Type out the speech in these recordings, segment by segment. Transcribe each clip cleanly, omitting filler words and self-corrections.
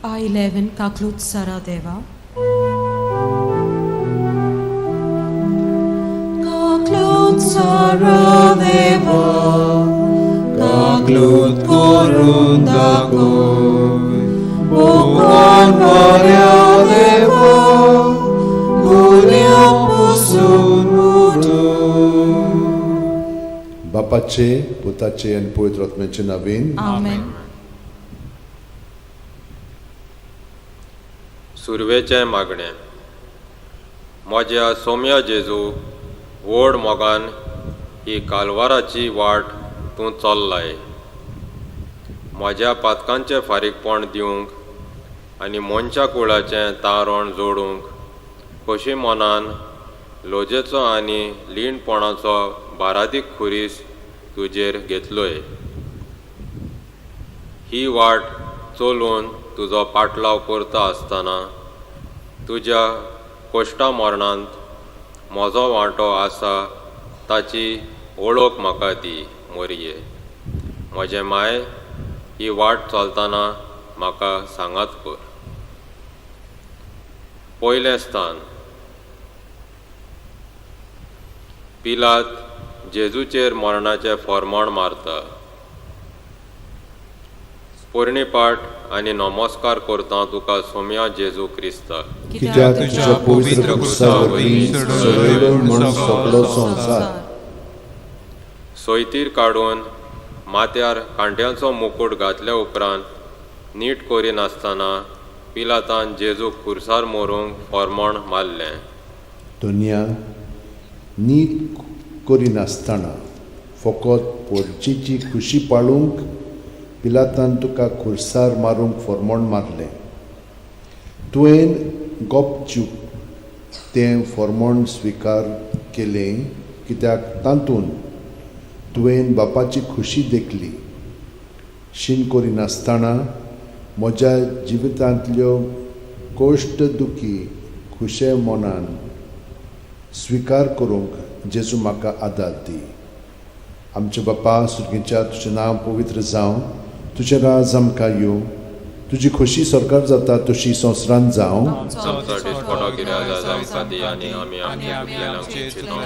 I11 Kaklut Saradeva. Kaklut Saradeva, Kaklut korundakoy, Bukon Maryadeva, Guniapusun mutu. बापाचे, पुताचे आणि पवित्र आत्म्याचे नावीन. Amen. सुरवेचे मागणे. म्हज्या सोम्या जेजू, व्हड मोगान ही कालवाराची वाट तूं चल्लाय. म्हज्या पातकांचें फारीकपण दिवंक आनी मनशा कुळाचें तारण जोडूंक खोशी मनान लोजेचो आनी लीणपणाचो बारादीक खुरीस तुजेर घेतलोय. ही वाट चलून तुजो पाटलाव करता आसतना तुज्या कोश्टा मरणांत म्हजो वांटो आसा ताची वळख म्हाका दी मोरये. म्हजें माय, ही वाट चलतना म्हाका सांगात कर. पयलें स्थान. पिलात जेजूचेर मरणाचें फर्माण मारता. पोरणीपाट आनी नमस्कार करता तुका सोम्या जेजू क्रिस्ता. कित्याक तुज्या पवित्र क्रुसा वरवीं सडयलो म्हूण सगळो संवसार. सोयतीर काडून माथ्यार कांट्याचो मुकूट घातल्या उपरांत नीट करिनासतना पिलातान जेजूक खुर्सार मोरूंक फर्माण मारलें. दुनिया नीट करिनासतना फकत पोरचेची खुशी पाळूंक पिलातान तुका खुर्सार मारूंक फर्माण मारलें. तुवें गपचूप तें फर्माण स्विकार केलें कित्याक तातूंत तुवें बापाची खुशी देखली. शीण करिनासतना म्हज्या जिवितांतल्यो कोश्ट दुखी खुशे मनान स्विकार करूंक जेजू म्हाका आदार दी. आमचे बापा सुर्गीच्या तुजें नांव पवित्र जावं, तुजें राज आमकां येवं, तुजी खोशी सरकार जाता तशी संवसारांत जावं. आमचा दिसपडो गिराजा आमकां दी आनी आमी आमच्या चिंतून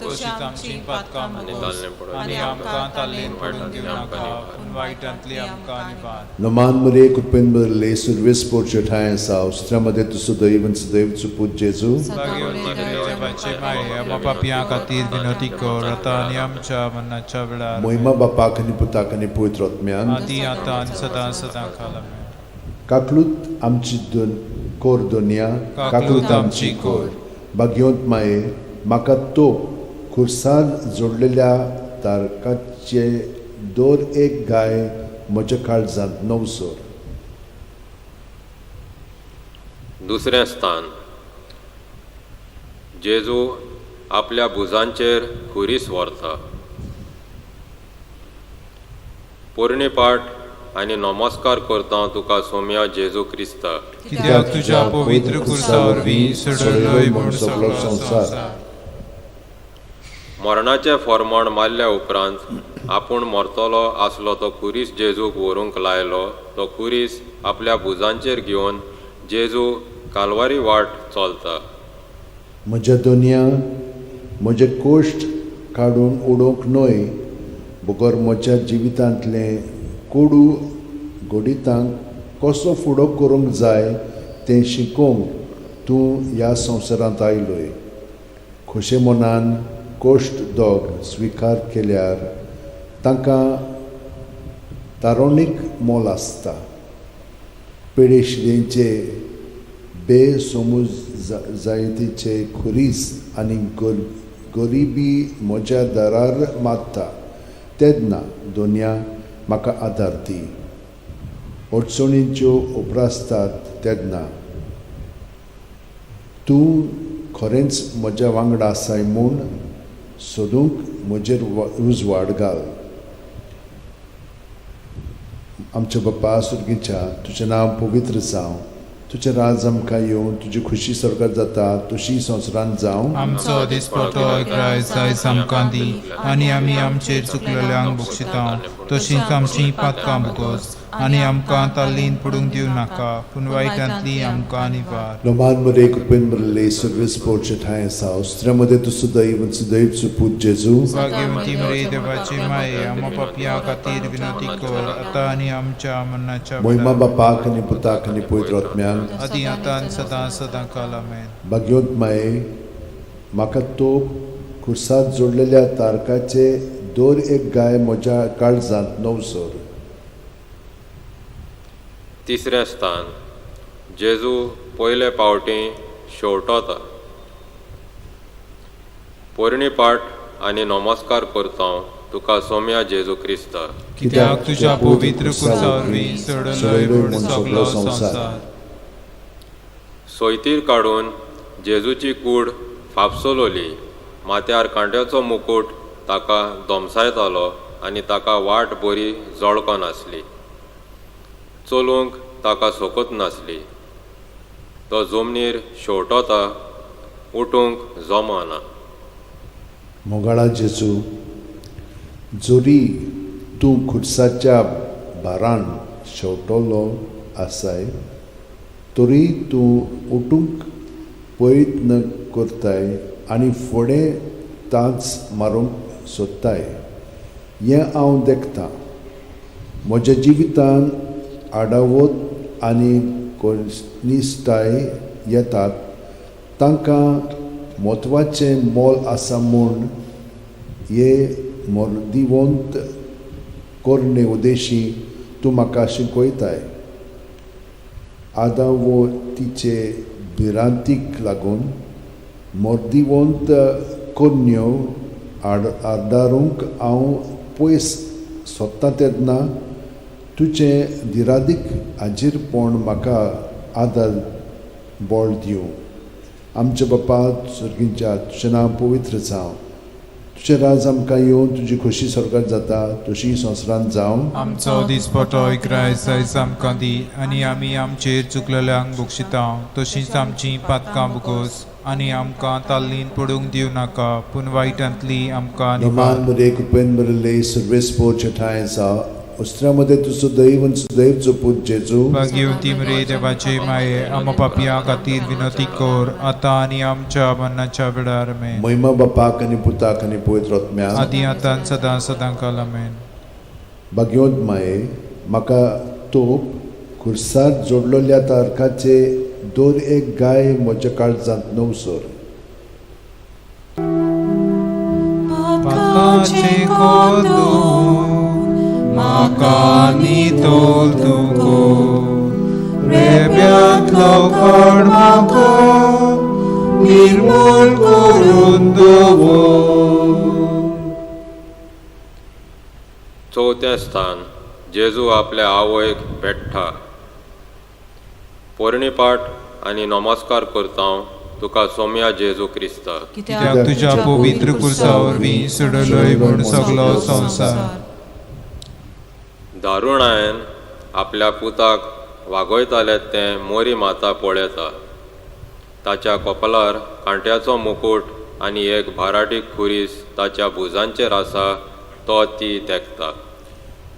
तुज्या पातकां बुकोर आनी ताल्लें पडो वायटांतली आमकां निवार. नमान मरे कुटुंब बरले सुरवेस पोरचे ठाय आसा उस्त्र्यामध्ये तूं सदैव आनी सदैवचो पूत जेजू. देवाचे माये, आमच्या पापयां खातीर विनवटी कर, आतां आनी आमच्या मरणाच्या वेळार. महिमा बापाक आनी पुताक आनी पवित्र आत्म्यान. आदी आतां आनी सदां सदां खाला. काकलूत आमची कोर दोनिया, काकलूत आमची कोर. भाग्यवंत माये, म्हाका तो खुर्सार जोडलेल्या तारकाचे दर एक गाय म्हज्या काळजांत नवसोर. दुसरें स्थान. जेजू आपल्या भुजांचेर खुरीस व्हरता. पोरणीपाट आनी नमस्कार करता तुका सोम्या जेजू क्रिस्ता. कित्याक तुज्या पवित्र क्रुसा वरवीं सडयलोय म्हूण सगळो संवसार. मरणाचें फर्माण मारल्या उपरांत आपूण मरतलो आसलो तो खुरीस जेजूक व्हरूंक लायलो. तो खुरीस आपल्या भुजांचेर घेवन जेजू कालवारी वाट चलता. म्हज्या दोनिया, म्हजे कोश्ट काडून उडोवंक न्हय, बगर म्हज्या जिवितांतले कोडू गोडितांक कसो फुडो करूंक जाय तें शिकोवंक तूं ह्या संवसारांत आयलोय. खोशे मनान कोश्ट दोग स्विकार केल्यार तांकां तारुणीक मोल आसता. पेडेशिडेंचे बेसमूज जायतीचे खुरीस आनी गरिबी म्हज्या दारार मारता तेन्ना दोनिया म्हाका आदार दी. अडचणींच्यो उपरासतात तेन्ना तूं खरेंच म्हज्या वांगडा आसाय म्हूण सोदूंक म्हजेर उजवाड घाल. आमच्या बापा सुर्गीच्या तुजें नांव पवित्र जावं, तुजें राज आमकां येवं, तुजी खुशी सरकार जाता तशी संवसारांत जावं. आमचो दिसपडो आयज आमकां दी आनी आमी आमचेर चुकलेल्यांक बक्षिता. तशींच आमची पातकां भोगोस आनी आमकां ताल्लीन पडूंक दिवं नाका पूण वायटांतली आमकां निवार. Romanमध्ये कृपेन भरले सर्वेस पोरचे ठाय आसा उस्त्र्यामध्ये तुझं दैव दैवचो पूत जेजू भाग्यवती मरे देवाची माये आम्हा पापयां खातीर विनंती कर आतां आनी आमच्या मरणाच्या मोहिमा बापाक आनी पुताक आनी पवित्र आत्म्यांक आदी आतां सदां सदां काल आमेन. भाग्योत माये म्हाका तो खुर्सात जोडलेल्या तारकाचे दोर एक गाय म्हज्या काळजांत नवसर. तिसरें स्थान जेजू पयले पावटी शेवटोता. पोरणी पाठ आनी नमस्कार करता तुका सोम्या जेजू क्रिस्त. कित्याक तुज्या पवित्र कुर्सा वरवीं सडलोय म्हूण सगलो संवसार. सोयतीर काडून जेजूची कूड फापसोलोली. माथ्यार कांट्याचो मुकुट ताका दोमसायतालो आनी ताका वाट बरी जळको नासली. चलूंक ताका सोकत नासली. तो जमनीर शेवटोता उठूंक जमना. मोगाळा जेजू जोरी तूं खुर्साच्या भारान शेवटोलो आसाय तरी तूं उठूंक प्रयत्न करताय आनी फुडें तांच मारूंक सोदताय. हें हांव देखतां. म्हज्या जिवितान आडावत आनी कोनिश्टाय येतात तांकां म्हत्वाचें मोल आसा म्हूण हे मोर्दिवंत कोरणे उदेशी तूं म्हाका शिकयताय. आदावतीचे भिरांतीक लागून मोर्दिवंत कोन्यो आदारूंक हांव पयस सोदतां तेन्ना तुजें धिरादीक हाजीरपण म्हाका आदार बोळ दिवं. आमच्या बापा सुर्गींच्या तुजें नांव पवित्र जावं. तुजें राज आमकां येवन तुजी खोशी स्वर्गांत जाता तशी संवसारांत जावं. आमचो दिसपटो इकरायस आयज आमकां दी आनी आमी आमचेर चुकलेल्यांक बक्षिता तशींच आमची पातकां भोगोस आनी आमकां ताल्लीन पडूंक दिवं नाका पूण वायटांतली आमकां निवार. रोमांमध्ये कृपेन भरले सर्वेस पोरचे ठाय आसा उस्त्र्यामध्ये तुझं दैवचो पूत जेजू भाग्यवती मरे देवाचे माये आम्हा पापयां खातीर विनंती कर आतां आनी आमच्या मरणाच्या वेळार आमेन. महिमा बापाक आनी पुताक आनी पवित्र आत्म्याक आदी आतां सदां सदां काल आमेन. भाग्योत माये म्हाका तोप खुर्सार जोडलेल्या तारकाचे दोर एक गाय म्हज्या काळजांत नवसर. पातकाचे कोंदून म्हाका नितोल तुको रेब्यांतलो कडो म्हाका निर्मूल करून दवर. चवथें स्थान जेजू आपल्या आवयक भेटता. पोरणी पाठ आनी नमस्कार करता तुका सोम्या जेजू क्रिस्त. कित्याक तुज्या पवित्र कुर्सा वरवीं सडलोय म्हूण सगलो संवसार. दारुणायेन आपल्या पुताक वागयताले तें मोरी माता पळयता. ताच्या कपलार कांट्याचो मुकुट आनी एक भाराटीक खुरीस ताच्या भुजांचेर आसा तो ती देखता.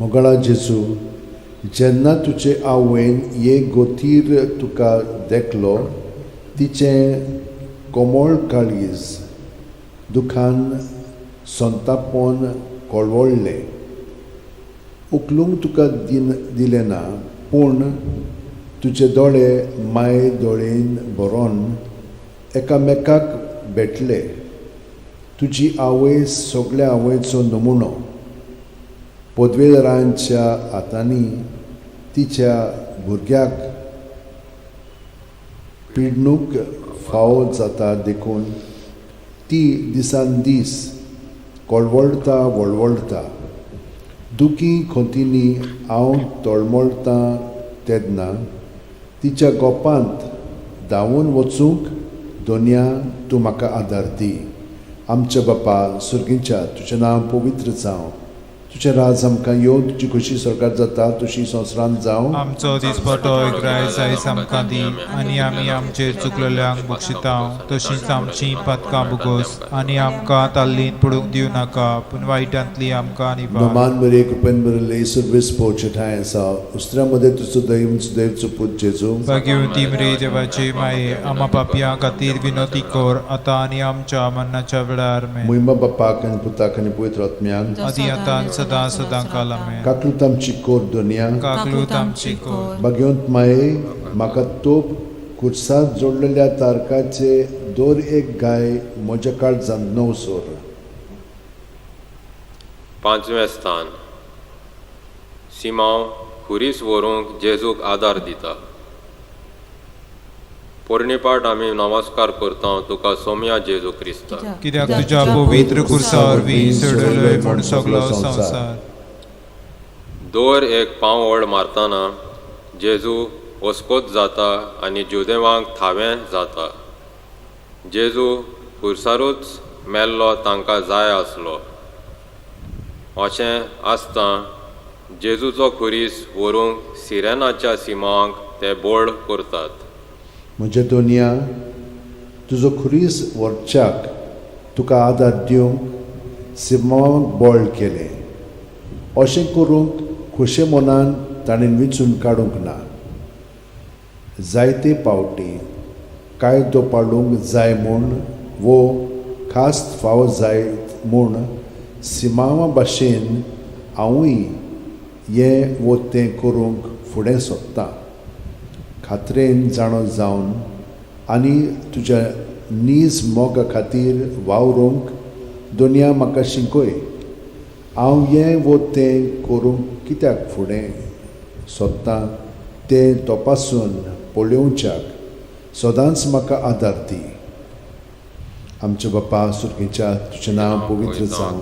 मोगाळा जेजू जेन्ना तुजे आवयन हे गोतीर तुका देखलो तिचें कोमळ काळीज दुखान संतापोन कळवळ्ळें. उखलूंक तुका दिलें ना पूण तुजे दोळे माय दोळेन भरोन एकामेकाक भेटले. तुजी आवय सगळ्या आवयचो नमुनो. पदवेदारांच्या हातांनी तिच्या भुरग्याक पिडणूक फावो जाता देखून ती दिसान दीस कळवळटा वळवळटा. दुखी खोंतीनी हांव तळमळटां तेन्ना तिच्या गोपांत धांवून वचूंक दोनया तूं म्हाका आदार दी. आमच्या बापा सुर्गींच्या तुजें नांव पवित्र जावं. तुझें राज आमकां येवं तुजी खुशी स्वर्गार जाता तशी संवसारांत जावं आमचो दिसपटो एकराय जायस आमकां दी आनी आमी आमचेर चुकलेल्यांक बक्षिता तशींच आमचीं पातकां बुगोस आनी आमकां ताल्लीन पडूंक दिवं नाका पूण वायटांतली आमकां निवार नोमान मरे कुपेन बरले सर्वीस पोवचे ठाय आसा उस्त्र्यामध्ये तुजो दैवचो पूत जेजू भाग्यवती मरे देवाचे माये आम्हा पापयां खातीर विनोदी कोर आतां आनी आमच्या मरणाच्या वेळार आमेन. मुइमा बापाक आनी पुताक आनी पवित्र आत्म्याक आदी आतां आनी सदां सदांकाल आमेन. काकलूत आमची कोर दोनिया काकलूत आमची कोर भाग्यवंत माये म्हाका तोप खुर्सात जोडलेल्या तारकाचे दोर एक गाय म्हज्या काळजांत णव सोर. पांचवें स्थान सिमांव खुरीस व्हरूंक जेजूक आदार दिता. पोरणीपाट आमी नमस्कार करता तुका सोम्या जेजू क्रिस्ता. कित्याक तुज्या पवित्र कुर्सा वरवीं सडलोय म्हूण सगलो संवसार. दोर एक पांव वड मारतना जेजू ओस्कोत जाता आनी जुदेवांक थावें जाता. जेजू खुर्सारूच मेल्लो तांकां जाय आसलो. अशें आसता जेजूचो खुरीस व्हरूंक सिरेनाच्या सिमांक ते बोड करतात. म्हज्या दोनिया तुजो खुरीस व्हरच्याक तुका आदार दिवंक सिमांक बोळ केले. अशें करूंक खुशे मनान ताणें विचून काडूंक ना. जायते पावटी कायदो पाडूंक जाय म्हूण वो खास्त फावो जाय म्हूण सिमांवा भाशेन हांवूय हें वो तें करूंक फुडें सोदतां. खात्रेन जाणो जावन आनी तुज्या नीज मोगा खातीर वावरूंक दोनिया म्हाका शिकय. हांव हें वो तें करूंक कित्याक फुडें सोदतां तें तपासून पळोवच्याक सदांच म्हाका आदार दी. आमचे बापा सुर्गेच्या तुजें नांव पवित्र जावं.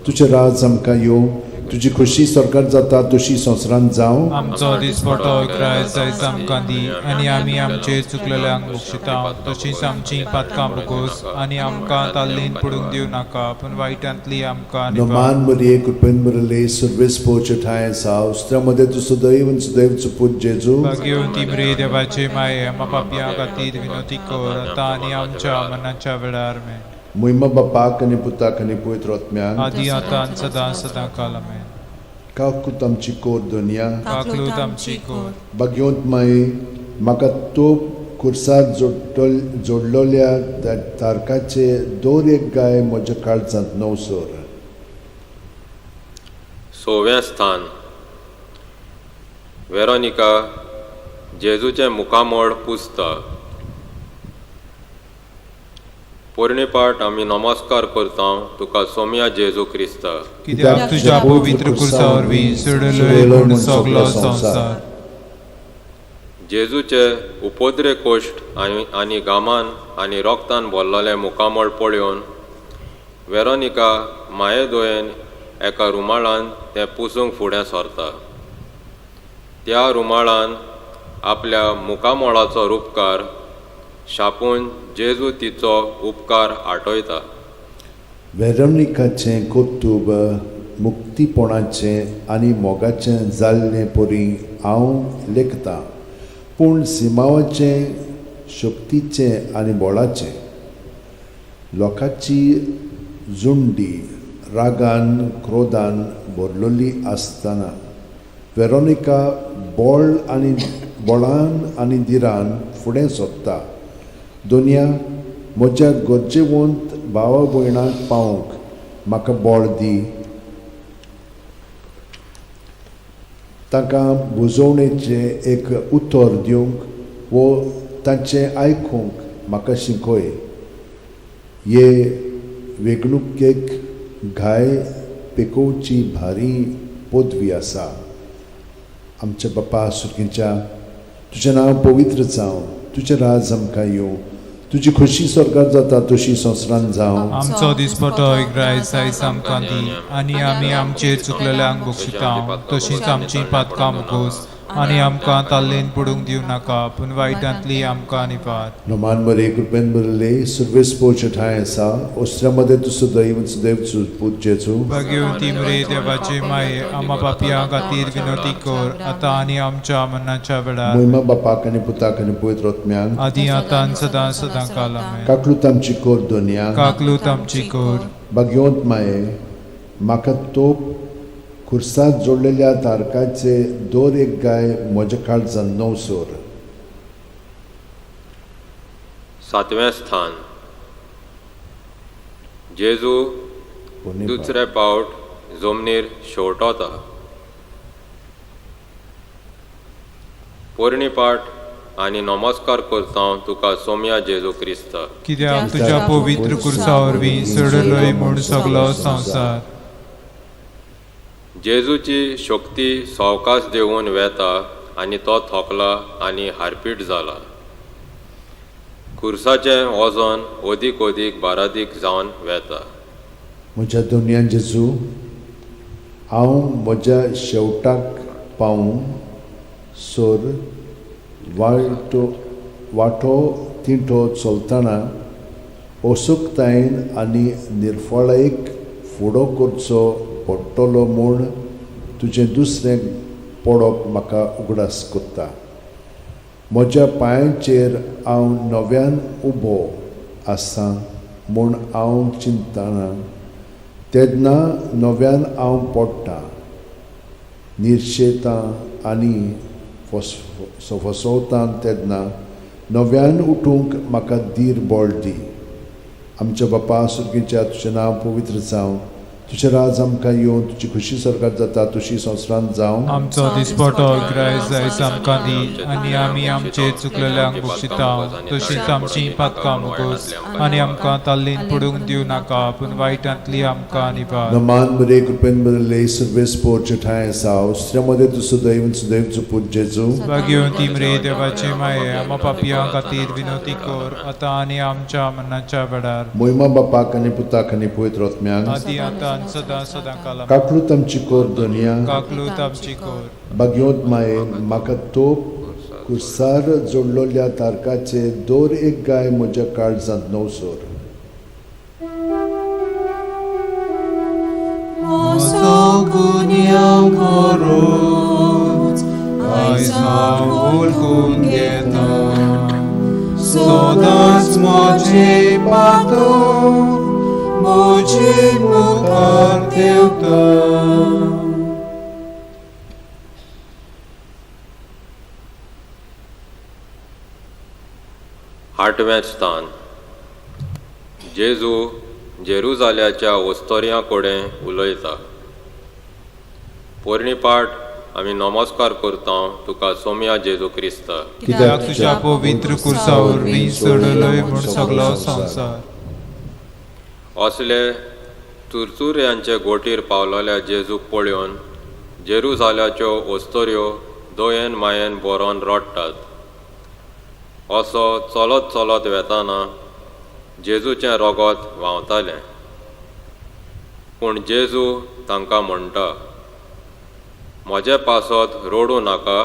तुजें राज आमकां येवं. तुजी खुशी स्वर्गार जाता तशी संवसारांत जावं. आमचो दिसपटो एकराय जायस आमकां दी आनी आमी आमचेर चुकलेल्यांक बक्षिता तशींच आमचीं पातकां बुगोस आनी आमकां ताल्लीन पडूंक दिवं नाका पूण वायटांतली आमकां निवार. नोमान मरिये कृपेन बरले सर्वेस पोवचे ठाय आसा उस्त्र्यामध्ये तुजो दैवचो पूत जेजू भाग्यवती मरे देवाचे माये आम्हा पापयां खातीर विनोदी कोर आतां आनी आमच्या मरणाच्या वेळार आमेन. मुइमा बापाक आनी पुताक आनी पवित्र आत्म्याक आदी आतां आनी सदां सदांकाल आमेन. काकूत आमची कोर दोनिया काकलूत आमची कोर भाग्यवंत माये म्हाका तोप खुर्सात जोडलेल्या तारकाचे दोर एक गाय म्हज्या काळजांत णव सोर. सोवें स्थान वेरोनिका जेजूचें मुखामोड पुजता. पोरणीपाट आमी नमस्कार करता तुका सोम्या जेजू क्रिस्ता. कित्याक तुज्या पवित्र कुर्सा वरवीं सडलोय म्हूण सगलो संवसार. जेजूचे उपद्रे कोश्ट आनी गामान आनी रोगतान भरलेले मुखामोड पळोवन वेरोनिका माये दोयेन एका रुमाळान तें पुसूंक फुडें सरता. त्या रुमाळान आपल्या मुखामोळाचो उपकार शापून जेजू तिचो उपकार आटयता. वेरोनिकाचें कौतूब मुक्तीपणाचें आनी मोगाचें जाल्लें परी हांव लेखतां पूण सिमावाचें शक्तीचें आनी बोळाचें. लोकांची झुंडी रागान क्रोधान भरलेली आसतना वेरोनिका बोळान आनी दिरान फुडें सोदता. दोनिया म्हज्या गरजेवंत भावा भयणांक पावूंक म्हाका बोळ दी. तांकां बुजोवणेचें एक उतर दिवंक वो तांचें आयकूंक म्हाका शिकय. हे वेगणुकेक घाय पेकोवची भारी पदवी आसा. आमच्या बापा सुर्गेच्या तुजें नांव पवित्र जावं. तुजें राज आमकां येवं. तुजी खुशी स्वर्गार जाता तशी संवसारांत जावं. आमचो दिसपटो एकराय जायस आमकां दी आनी आमी आमचेर चुकलेल्यांक बक्षिता तशींच आमचीं पातकां बुगोस आनी आमकां ताल्लेन पडूंक दिवं नाका पूण वायटांतली आमकां निवार. Roman Maria Cupen Berle, Surves Pochataisa, Ostramade to Sudaim and Sudev Putjetu, Bhagyavanti मरे देवाचे माये आम्हा पापियां खातीर विनंती कर आतां आनी आमच्या मरणाच्या वेळार. Muima Bapakani Putakani Poetrotmian, आदी आतां सदां सदां काल आमेन. Kaklutam Chikor Donia, काकलूत आमची कर. Bagyont Mae, Makatop, खुर्सात जोडलेल्या तारकाचे दोर एक गाय म्हज्या काळजान नवसोर. 7वें स्थान जेजू दुसरे पावट जमनीर शेवटोता. पोरणी पाठ आनी नमस्कार करता हांव तुका सोम्या जेजू क्रिस्त. कित्याक तुज्या पवित्र कुर्सा वरवीं सडलोय म्हूण सगलो संवसार. जेजूची शक्ती सावकाश देवून वेता आनी तो थोकला आनी हारपीट जाला. खुर्साचें वजन ओदीक ओदीक बारादीक जावन वेता. म्हज्या दोनयान जेजू, हांव म्हज्या शेवटाक पावूं सोर वाटो तिंटो चलतना ओसूकतायेन आनी निर्फळायेक फुडो करचो पडटलो म्हूण तुजें दुसरें पडप म्हाका उगडास कोत्ता. म्हज्या पांयांचेर हांव नव्यान उबो आसां म्हूण हांव चिंतना तेन्ना नव्यान हांव पडटां, निर्शेतां आनी फसवतां तेन्ना नव्यान उठूंक म्हाका धीर बळ दी. आमच्या बापा सुर्गीच्या तुजें नांव पवित्र जावं, तुजें राज आमकां येवन तुजी खुशी स्वर्गांत जाता तशी संवसारांत जावं. आमचो दिसपटो ग्रायज जायस आमकां दी आनी आमी आमचेर चुकलेल्यांक बक्षिता तशींच आमचीं पातकां मुगोस आनी आमकां ताल्लीन पडूंक दिवं नाका पूण वायटांतली आमकां निवार. Naman Maria Cupen Berle, Surves Pochataisa, Ostramade to Sudaim and Sudev Putjetu, Bhagyavanti मरे देवाचे माये आम्हा पापियां खातीर विनंती कर आतां आनी आमच्या मरणाच्या वेळार. Muima Bapakani Putakani Poetrotmian, आदी आतां सदां सदां काल आमेन. Kaklutam Chikor Donia, काकलूत आमची कर. Bagyont Mae, Makatop, खुर्सार जोडलेल्या तारकाचे दोर एक गाय म्हज्या काळजांत नवसोर. आयज हांव वळखून घेता सदांच म्हजे पातो म्हजे मुखार देवता. 8वें स्थान जेजू जेरुजाल्याच्या वस्तोऱ्यां कडेन उलयता. पोरणी पाठ आमी नमस्कार करता तुका सोम्या जेजू क्रिस्त. कित्याक तुज्या पवित्र कुर्सा वरवीं सडलोय म्हूण सगलो संवसार. असले चुरचुऱ्यांचे गोटीर पावलेल्या जेजूक पळोवन जेरुजाल्याच्यो वस्तोऱ्यो दोयेन मायेन बरोवन रडटात. असो चलत चलत वेताना जेजूचें रगत व्हांवतालें. पूण जेजू तांकां म्हणटा, म्हजे पासत रोडू नाका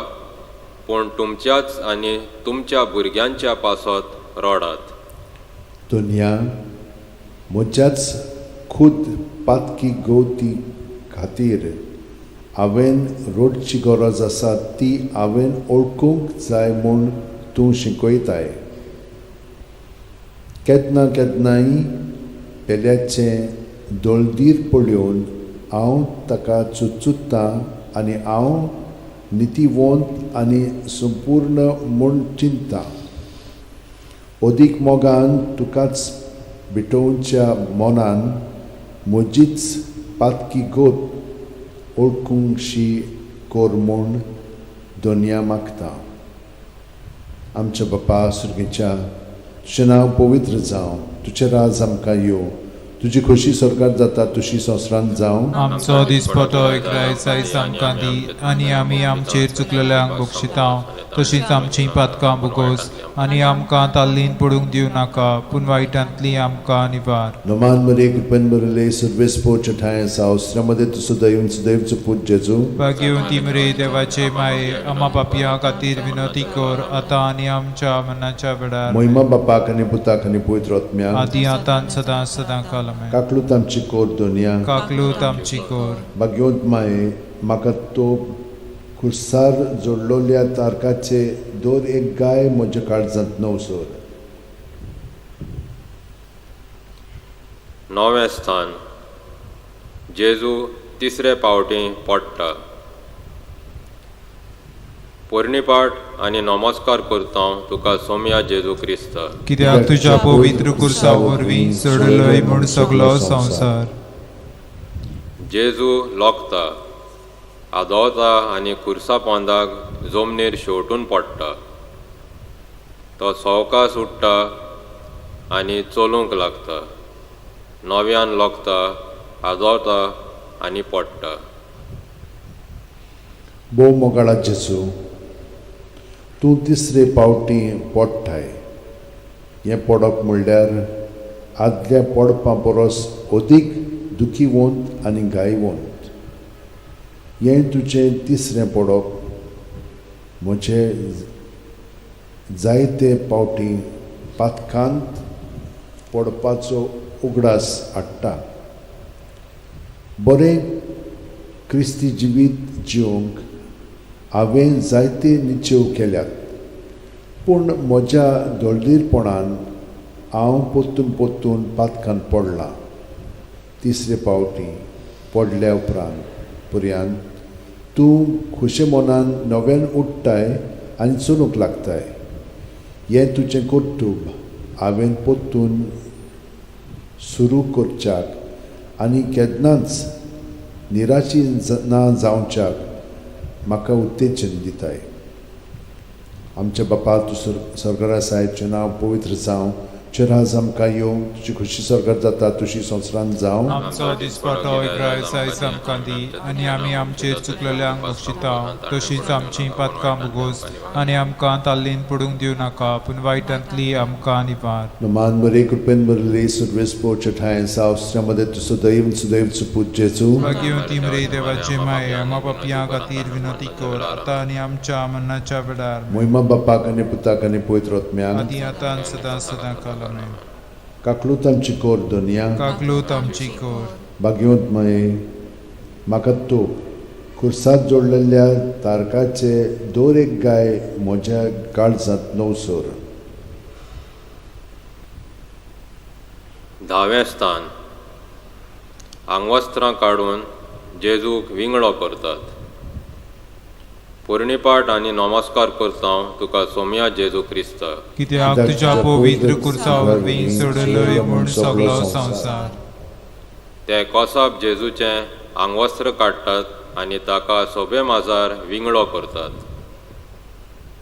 पूण तुमच्याच आनी तुमच्या भुरग्यांच्या पासत रडात. दुनिया म्हज्याच खुद पातकी गवती खातीर हांवें रोडची गरज आसा ती हांवें ओळखूंक जाय म्हूण तूं शिकयताय. केन्ना केन्नाय पेल्याचें दोळदीर पळोवन हांव ताका चुचुत्तां आनी हांव नितीवंत आनी संपूर्ण म्हूण चिंत्तां. ओदीक मोगान तुकाच भिटोवच्या मनान म्हजीच पातकी गोत ओळखूंकशी कोर म्हूण दोनया मागता. आमच्या बापा सुर्गीच्या तुजें नांव पवित्र जावं, तुजें राज आमकां येवं, तुजी खोशी स्वर्गांत जाता तशी संवसारांत जावं. आमचो दिसपटो एकदांच आयज आमकां दी आनी आमी आमचेर चुकलेल्यांक बक्षिता तशींच आमचीं पातकां बुगोस आनी आमकां ताल्लीन पडूंक दिवं नाका पूण वायटांतली आमकां निवार Noman Maria Cupen Maria Survespo Chatayas Austrama de Tusudaim Sudev Chuput Jesu. Bhagyavanti मरे देवाचे माये आम्हा पापियां खातीर विनंती कर आतां आनी आमच्या मरणाच्या वेळार Moima Bapak and Putak and Puitrotmia. आदी आतां सदां सदां काल आमेन Kaklutam Chikor Dunia. काकलूत आमची core Bagyont Mae Makato Kursar Zorlolia Tarkache Dor एक गाय म्हज्या काळजांत नवसोर. नवें स्थान जेजू तिसरे पावटी पडटा पोरणीपाट आनी नमस्कार करता तुका सोम्या जेजू क्रिस्त कित्याक तुज्या पवित्र कुर्सा वरवीं सोडलोय म्हूण सगलो संवसार जेजू लोकता आदवता आनी कुर्सा पोंदाक जमनीर शेवटून पडटा तो सवकास उठ्ठा आनी चलूंक लागता नव्यान लोकता आदवता आनी पडटा Bo Mogala Jesu. तूं तिसरे पावटी पडटाय हें पडप म्हणल्यार आदल्या पडपा परस अदीक दुखीवंत आनी गायवंत हें तुजें तिसरें पडप म्हजें जायते पावटी पातकांत पडपाचो उगडास हाडटा बरें क्रिस्ती जिवीत जिवंक हांवें जायते निश्चय केल्यात पूण म्हज्या दळदीरपणान हांव पोत्तून पोत्तून पातकांत पडलां तिसरे पावटी पडल्या उपरांत पर्यंत तूं खुशे मनान नव्यान उठ्ठाय आनी चलूंक लागताय हें तुजें कर्तूब हांवें पोत्तून सुरू करच्याक आनी केन्नाच निराशी ना जावच्याक म्हाका उत्तेजन दिताय आमच्या बापा तूं स्वर्गार आसायचें नांव पवित्र जावं तुजें राज आमकां येवं तुजी खुशी स्वर्गार जाता तुजी संवसारांत जावं आमचो दिसपटो इब्राहिम आयज आमकां दी आनी आमी आमचेर चुकलेल्यांक बक्षिता तशींच आमची पातकां बुगोस आनी आमकां ताल्लीन पडूंक दिवं नाका पूण वायटांतली आमकां निवार Noman Maria Cupen Maria Survespo Chatayas Austrama de Tusudaim Sudev Chuput Jesu. Bhagyavanti मरे देवाचे माये आम्हा पापियां खातीर विनंती कर आतां आनी आमच्या मरणाच्या वेळार Moima Bapak and Putak and Puitrotmia. आदी आतां सदां सदां काल आमेन Kaklutam Chikor Dunia. काकलूत आमची कोर Bagyont Mae म्हाका तूं खुर्सात जोडलेल्या तारकाचे दोर एक गाय म्हज्या काळजांत नवसोर धावें स्थान आंगवस्त्रां काडून जेजूक विंगडो करतात पोरणीपाट आनी नमस्कार करता तुका सोम्या जेजू क्रिस्त कित्याक तुज्या पवित्र कुर्सा वरवीं सोडलोय म्हूण सगलो संवसार ते कोसाब जेजूचें आंगवस्त्र काडटात आनी ताका सोबे माजार विंगडो करतात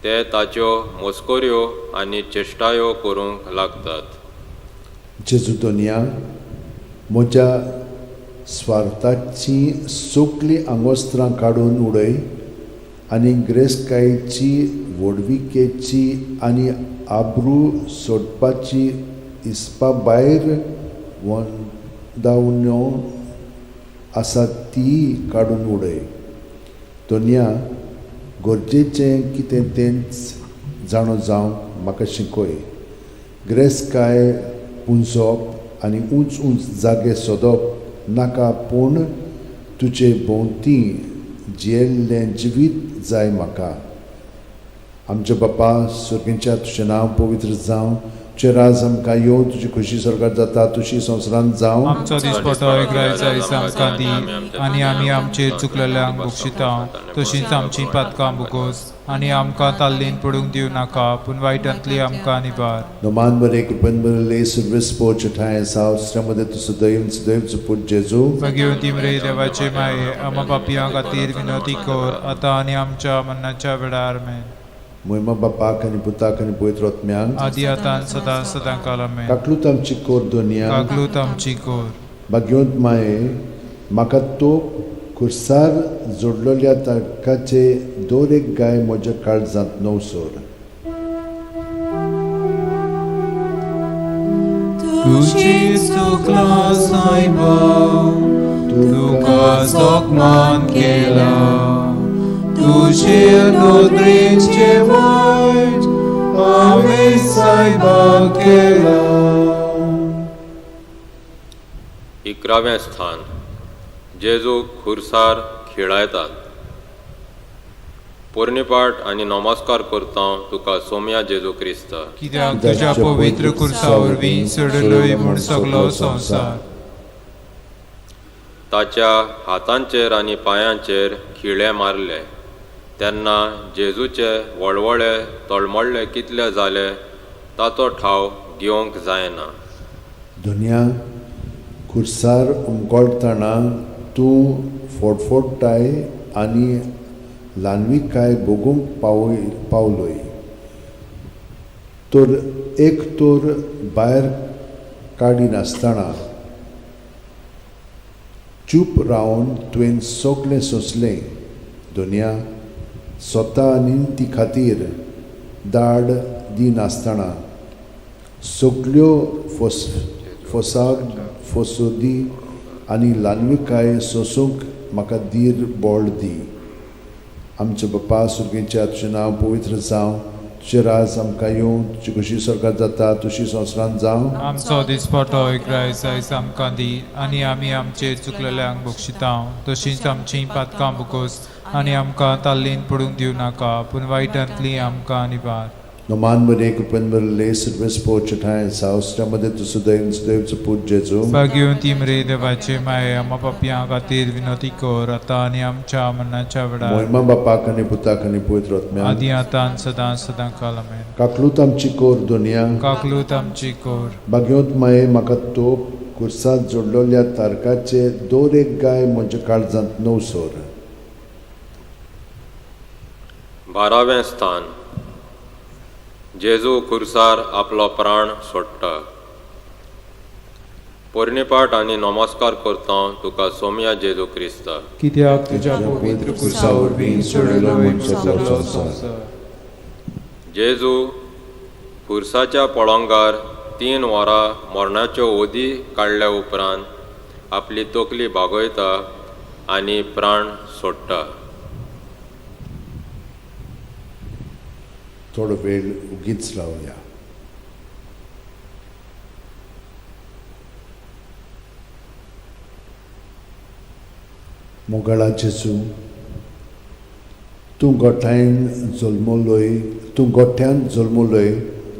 ते ताच्यो मस्कोऱ्यो आनी चेश्टायो करूंक लागतात जेजू दुनिया म्हज्या स्वार्थाची सोकली आंगवस्त्रां काडून उडय आनी गिरेस्तकायेची वडविकेची आनी आब्रू सोडपाची इस्पा भायर वंदावण्यो आसा ती काडून उडय दुनिया गरजेचें कितें तेंच जाणो जावंक म्हाका शिकय गिरेस्तकाय पुंजोवप आनी उंच उंच जागे सोदप नाका पूण तुजे भोंवती जियेल्लें जिवीत जाय म्हाका आमचे बापा सुर्गेच्या तुजें नांव पवित्र जावं तुजें राज आमकां येवं तुजी खुशी स्वर्गार जाता तुजी संवसारांत जावं आमचो दिसपटो इब्राहिम आयज आमकां दी आनी आमी आमचेर चुकलेल्यांक बक्षिता तशींच आमची पातकां बुगोस आनी आमकां ताल्लीन पडूंक दिवं नाका पूण वायटांतली आमकां निवार Noman Maria Cupen Maria Survespo Chatayas Austrama de Tusudaim Sudev Chuput Jesu. Bhagyavanti मरे देवाचे माये आम्हा पापियां खातीर विनंती कर आतां आनी आमच्या मरणाच्या वेळार आमेन Moima Bapak and Putak and Puitrotmia. आदी आतां सदां सदां काल आमेन Kaklutam Chikor Dunia. काकलूत आमची कोर Bagyont Mae म्हाका तूं खुर्सार जोडलेल्या तारकाचे दोर एक गाय म्हज्या काळजांत नवसोर तुझी चुकला सायबा तुका जोखमान केला तुझे नोदरेचे वाईट हांवें सायबा केला. 11वें स्थान जेजू खुर्सार खिळायतात. पोरणीपाट आनी नमस्कार करता तुका सोम्या जेजू क्रिस्त. कित्याक तुज्या पवित्र कुर्सा वरवीं चडलोय म्हूण सगलो संवसार. ताच्या हातांचेर आनी पांयांचेर खिळे मारले तेन्ना जेजूचे वळवळे तळमळ्ळे कितले जाले ताचो ठाव घेवंक जायना. दुनिया खुर्सार उमगोडतना तूं फोडफोडटाय आनी ल्हानविकाय भोगूंक पावलोय. तर एक तर भायर काडिनासतना चूप रावन तुवें सगलें सोंसलें. दुनिया स्वता आनी ती खातीर दाड दिनासतना सगल्यो फोसोदी आनी ल्हानविकाय सोसूंक म्हाका धीर बोळ दी. आमचे बापा सुर्गेच्या तुजें नांव पवित्र जावं, तुजें राज आमकां येवं, तुजी खुशी स्वर्गांत जाता तशी संवसारांत जावं. आमचो दिसपटो एकरायस आयज आमकां दी आनी आमी आमचेर चुकलेल्यांक बक्षिता तशींच आमचीं पातकां बुकोस आनी आमकां ताल्लीन पडूंक दिवं नाका पूण वायटांतली आमकां निवार. No man mare kupen verle servispo chataय सावस्त्रामध्ये तुझं दैन देवचं पूज जेजू. भाग्यवन ती मरे देवाचे माये आम्हा पापयां खातीर विनोदी कर आतां आनी आमच्या मरणाच्या वेळार. मोहिमा बापाक आनी पुताक आनी पवित्र आत्म्याक आदी आतां आनी सदां सदां काल आमेन. काकलूत आमची कोर दुनिया काकलूत आमची कोर. भाग्यवंत माये म्हाका तो कुर्सात जोडलेल्या तारकाचे दोर एक गाय म्हज्या काळजांत नवसोर. 12वें स्थान जेजू खुर्सार आपलो प्राण सोडटा. पोरणीपाट आनी नमस्कार करता तुका सोम्या जेजू क्रिस्त. कित्याक तुज्या पवित्र कुर्सा वरवीं चडलोय म्हूण सगलो संवसार. जेजू खुर्साच्या पळोंगार 3 वरां मरणाच्यो ओदी काडल्या उपरांत आपली तकली बागयता आनी प्राण सोडटा. थोडो वेळ उगीच रावया. मोगाळा जेजू तूं गोठ्यान जल्मलोय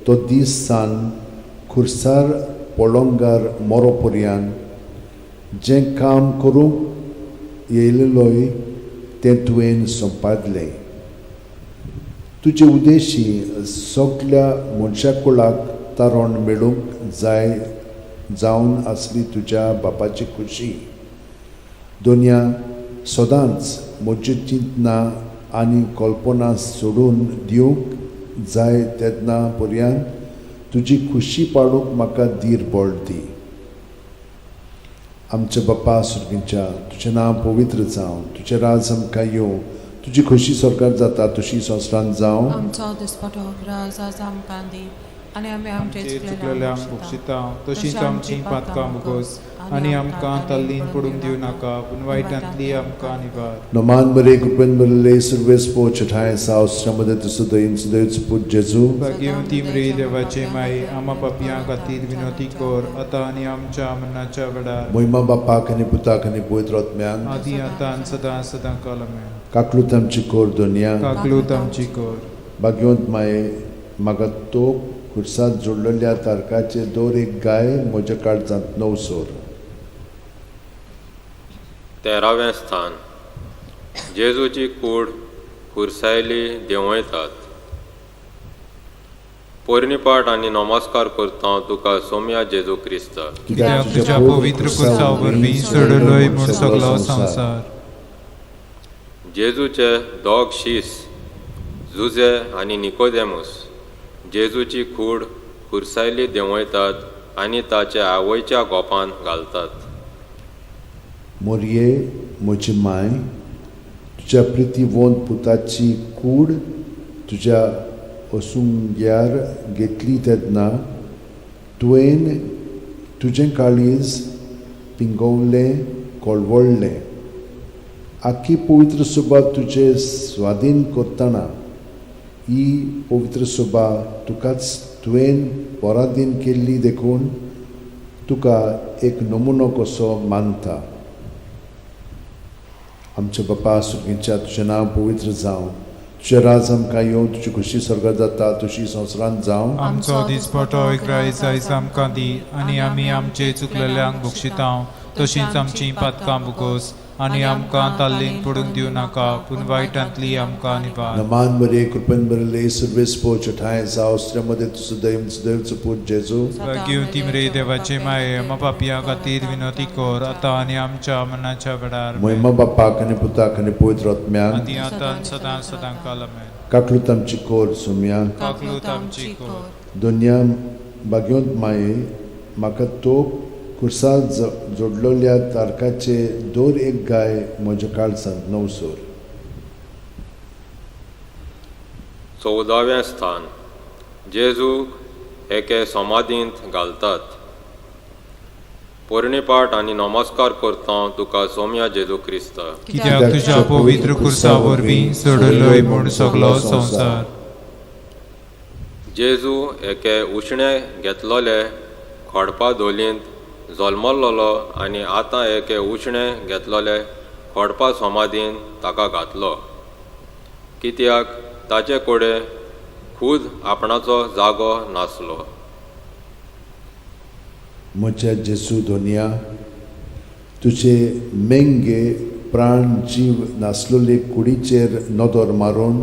तो दीस सान खुर्सार पळोंगार मरो पर्यंत जें काम करूंक येयलेलोय तें तुवें संपादलें. तुजे उद्देशी सगल्या मनशाकुळाक तारण मेळूंक जाय जावन आसली तुज्या बापाची खुशी. दुनिया सदांच म्हजी चिंतना आनी कल्पना सोडून दिवंक जाय तेन्ना पर्यंत तुजी खुशी पाडूंक म्हाका धीर बोळ दी. आमचे बापा सुर्गीच्या तुजें नांव पवित्र जावं, तुजें राज आमकां येवं, तुजी खुशी स्वर्गांत जाता तशी संवसारांत जावं. आमचो दिसपटो राज आज आमकां दी आनी आमी आमचे चुकलेल्यांक बक्षिता तशींच आमचीं पातकां बुकोस आनी आमकां ताल्लीन पडूंक दिवं नाका पूण वायटांतली आमकां निवार. नमान बरे कुपेन बरले सर्वेस्पो चठाय सावस्त्रामध्ये तुझं दैन देवचं पूज जेजू. भाग्यवंती मरे देवाचे माये आम्हा पापयां खातीर विनोदी कर आतां आनी आमच्या मरणाच्या वेळार. मोहिमा बापाक आनी पुताक आनी पवित्र आत्म्याक आदी आतां आनी सदां सदां काल आमेन. काकलूत आमची कोर दुनिया काकलूत आमची कोर. भाग्यवंत माये म्हाका तो खुर्सात जोडलेल्या तारकाचे दोर एक गाय म्हज्या काळजांत नवसोर. 13वें स्थान जेजूची कूड खुर्सायली देंवयतात. पोरणीपाट आनी नमस्कार करता तुका सोम्या जेजू क्रिस्त. कित्याक तुज्या पवित्र कुर्सा वरवीं चडलोय म्हूण सगलो संवसार. जेजूचे दोग शीस जुजे आनी निकोदेमुस जेजूची कूड खुर्सायली देंवयतात आनी ताच्या आवयच्या गोपान घालतात. मोरये म्हजी माय तुज्या प्रितीवंत पुताची कूड तुज्या ओसुंग्यार घेतली तेन्ना तुवें तुझें काळीज पिंगवलें कळवळ्ळें आख्खी पवित्र सुबा तुजे स्वाधीन करतना ही पवित्र सुबा तुवें पराधीन केल्ली देखून तुका एक नमुनो कसो मानता. आमचे बापा सुर्गीच्या तुजें नांव पवित्र जावं, तुजें राज आमकां येवं, तुजी खुशी स्वर्गांत जाता तशी संवसारांत जावं. आमचो दिसपटो एकरायज आयज आमकां दी आनी आमी आमचे चुकलेल्यांक बक्षितांव तशींच आमचीं पातकां बुगोस आनी आमकां ताल्लीन पडूंक दिवं नाका पूण वायटांतली आमकां निवार. नमान बरे कृपेन बरले सर्वेस्पो चठाय जावं स्त्रियामध्ये तुझं दैवचं पूत जेजू. घेवन ती मरे देवाचे माये मा पापिया खातीर विनोदी कर आतां आनी आमच्या मनाच्या वेळार. महिमा बापाक आनी पुताक आनी पवित्र आत्म्याक. आदी आतां सदां सदां आमेन. काकलूत आमची कोर सुम्याक. काकलूत आमची कोर. दोनया बागयोंत माये म्हाका तो खुर्सात जोडलेल्या तारकाचे दोर एक गाय म्हज्या काळजांत नवसोर. 14वें स्थान जेजूक एके समाधींत घालतात. पोरणीपाट आनी नमस्कार करता तुका सोम्या जेजू क्रिस्त. कित्याक तुज्या पवित्र खुर्सा वरवीं सोडलोय म्हूण सगलो संवसार. जेजू एके उशणे घेतलोले खोडपा दोलींत जल्मल्लो आनी आतां एके उशणे घेतलोले खोडपा समाधीन ताका घातलो. कित्याक ताचे कडेन खुद आपणाचो जागो नासलो. म्हज्या जेजू दोनया तुजे मेंगे प्राण जीव नासलोले कुडीचेर नदर मारून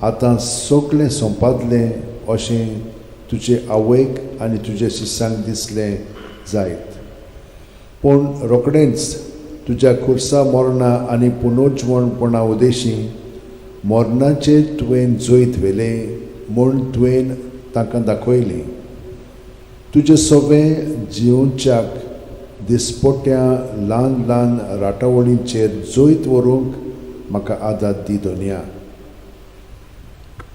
आतां सगळें सोंपातलें अशें तुजे आवयक आनी तुज्या शिश्यांक दिसलें जायत. पूण रोखडेंच तुज्या खुर्सा मरणा आनी पुनर्जीवणपणा उदेशी मरणाचे तुवें जैत व्हेलें म्हूण तुवें तांकां दाखयलें. तुजे सगळें जिवच्याक दिसपट्ट्या ल्हान ल्हान राटावळींचेर जैत व्हरूंक म्हाका आदार दी दोनया.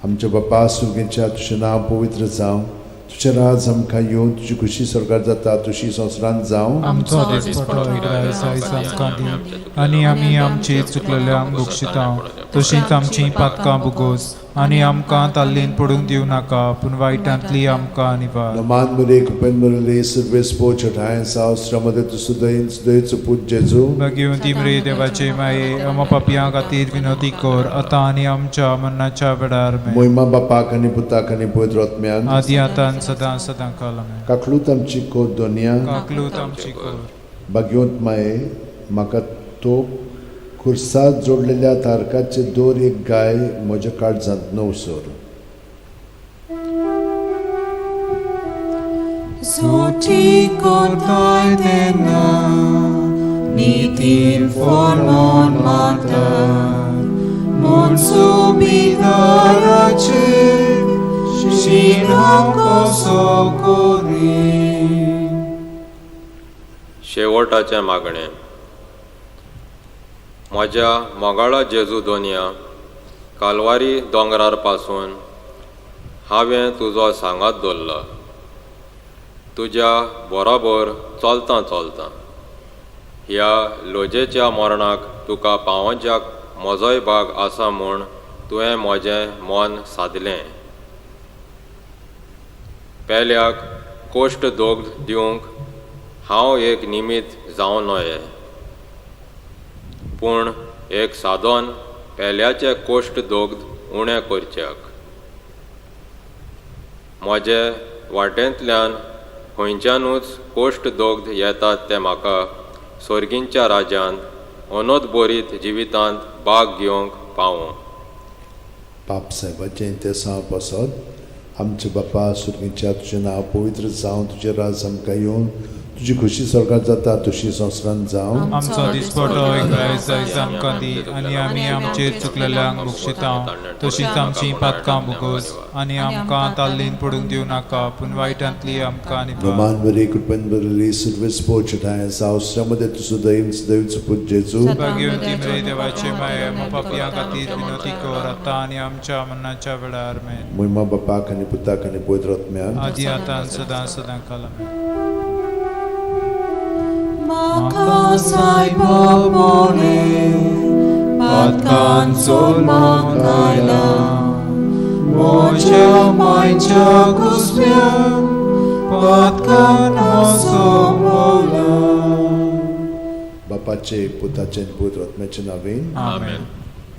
आमच्या बापा सुर्गेच्या तुजें नांव पवित्र जावं, तुजें राज आमकां येवं, तुजी खुशी स्वर्गांत जाता तशी संवसारांत जावं. आमचो दिसपटो एकरायज आयज आमकां दी आनी आमी आमची चुकलेल्यांक बक्षितांव तशींच आमचीं पातकां बुगोस आनी आमकां ताल्लीन पडूंक दिवं नाका पूण वायटांतली आमकां निवार. नमान बरे कृपेन बरले सर्वेस्पो चठाय जावं स्त्रियामध्ये तुझं दैवचं पूत जेजू. घेवन ती मरे देवाचे माये आमा पापियां खातीर विनोदी कर आतां आनी आमच्या मरणाच्या वेळार. महिमा बापाक आनी पुताक आनी पवित्र आत्म्याक. आदी आतां सदां सदां आमेन. काकलूत आमची कोर दोनया. काकलूत आमची कोर. बागयोंत माये म्हाका तो खुर्सात जोडलेल्या तारकाचे दोर एक गाय म्हज्या काळजांत नवसोर. Suci kotai tena, nitin fornon matar, mon subidarace, shinoko sokori. शेवटाचें मागणें. म्हज्या मोगाळा जेजू दोनया कालवारी दोंगरार पासून हांवें तुजो सांगात दवरलो. तुज्या बरोबर चलतां चलतां ह्या लोजेच्या मरणाक तुका पावोवच्याक म्हजोय भाग आसा म्हूण तुवें म्हजें मन सादलें. पेल्याक कोश्ट दोग दिवंक हांव एक निमित जावं नये पूण एक साधन पेल्याचे कोश्ट दोग उणें करच्याक. म्हजे वाटेंतल्यान खंयच्यानूच कोश्ट दोग येतात ते म्हाका स्वर्गींच्या राज्यांत अनोदबरीत जिवितांत भाग घेवंक पावों. पाप साहेबाचें तें सांप आसत. आमचे बापा सुर्गीच्या तुजें नांव पवित्र जावं, तुजें राज आमकां येवं, तुजी खुशी स्वर्गांत जाता तशी संवसारांत जावं. आमचो दिसपटो एकरायज आयज आमकां दी आनी आमी आमचेर चुकलेल्यांक बक्षितांव तशींच आमचीं पातकां बुगोस आनी आमकां ताल्लीन पडूंक दिवं नाका पूण वायटांतली आमकां निवार. नमान बरे कृपेन बरले सर्वेस्पो चठाय जावं स्त्रियामध्ये तुझं दैवचं पूत जेजू. घेवन ती मरे देवाचे माये आमा पापियां खातीर विनोदी कर आतां आनी आमच्या मरणाच्या वेळार. आमेन. महिमा बापाक आनी पुताक आनी पवित्र आत्म्याक. आदी आतां सदां आमेन. Masay pagmuli, patkan son magkailang, Moja mainja guspian, patkan asong walang. बापाचे पुताचे आणि पुत्र आत्म्याचे नावेन Amen.